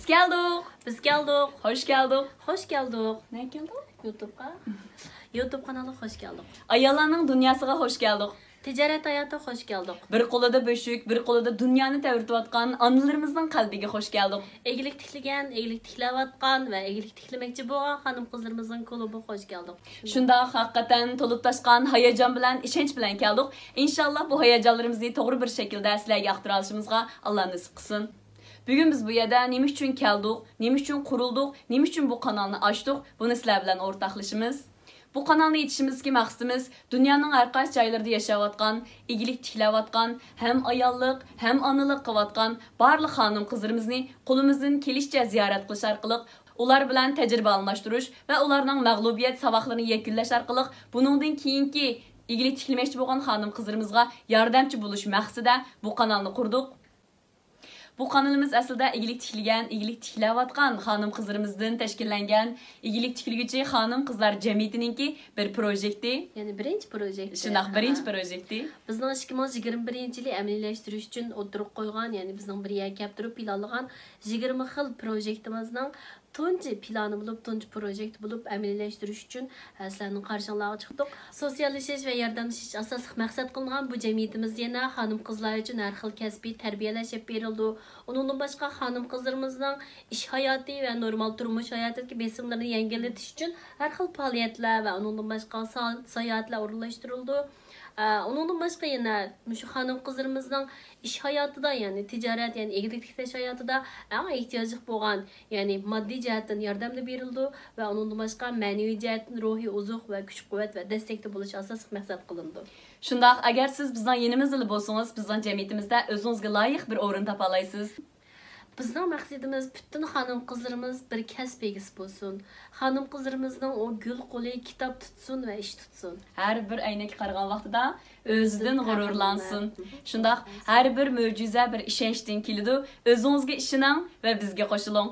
geldik. Biz geldik. Hoş geldik. Hoş geldik. Ne geldik? YouTube'a. YouTube kanalı hoş geldik. Ayyalanın dünyasına hoş geldik. Ticaret hayatı hoş geldik. Bir kolada böşük, bir kolada dünyanı tevirtiyatkan analarımızın kalbiga hoş geldik. Egilik tikligen, egilik tiklevatkan ve egilik tiklemekçi boğan hanım kızlarımızın klubu hoş geldik. Şunda hakikaten tolup taşkan hayacan bilen, işenç bilen geldik. İnşallah bu hayacanlarımızı doğru bir şekilde sizlerge aktar alışımızga Allah nasip kılsın. Bugün biz bu yerda nima uchun keldik, nima uchun qurildik, nima uchun bu kanalni ochdik, buni sizlar bilan o'rtoqlashimiz. Bu kanalni yetishimizki maqsadimiz dunyoning har qaysi joylarida yashayotgan, igilik tiklayotgan, hem ayollik, hem onalik qilayotgan barliq xonim qizlarimizni qo'limizdan kelishicha ziyorat qilish orqali ular bilan tajriba almashtirish va ularning mag'lubiyat saboqlarini yakunlash orqali buningdan keyingi igilik tiklamoqchi bo'lgan xonim qizlarimizga yordamchi bo'lish maqsadida bu kanalni qurdik. Bu kanalımız aslında igilik tikilgen, igilik tiklayotgan hanım kızlarımızdan teşkillengen igilik tikilgüçü hanım kızlar cemiyetininki bir projekti. Yani birinci projekti. Şundaq birinci projekti. Bizning 2021-yili amaliylashtirish uchun o'tirib qo'ygan, ya'ni bizning bir yakab turib planlagan 20 xil projektimizning tunji plani bo'lib, tunji projekt bo'lib amaliylashtirish uchun sizlarning qarshingizga chiqdik. Sosyallashish va yordamlashish asosiy maqsad qilingan bu jamiyatimiz yana xonim qizlar uchun har xil kasbiy tarbiyalash berildi. Undan boshqa xonim qizlarimizning ish hayoti va normal turmush hayotidagi besimlarini yengillatish uchun har xil faoliyatlar va undan boshqa sayohatlar o'rinlashtirildi. Onundan başqa yana şu xanım qızlarımızın iş hayatida, yani ticaret, yani egilik tiklash hayatida eng ehtiyojli bo'lgan, yani moddiy jihatdan yordamda berildi va onundan başqa ma'naviy jihatdan ruhiy uzuq va kuch-quvvat va destekda bo'lish asosiy maqsad qilindi. Shundaq, agar siz bizning yenimiz bo'lsangiz, bizning jamiyatimizda o'zingizga loyiq bir o'rin topa olasiz. Bizning maqsadimiz bütün xanım qızlarımız bir kasb egisi bo'lsin. Xanım qızlarımızning o gül qo'li kitob tutsun va ish tutsun. Har bir aynak qargan vaqtida o'zidan g'ururlansin. Shundaq, har bir mo'jiza bir ishonchdan keladi. O'zingizga ishoning va bizga qo'shiling.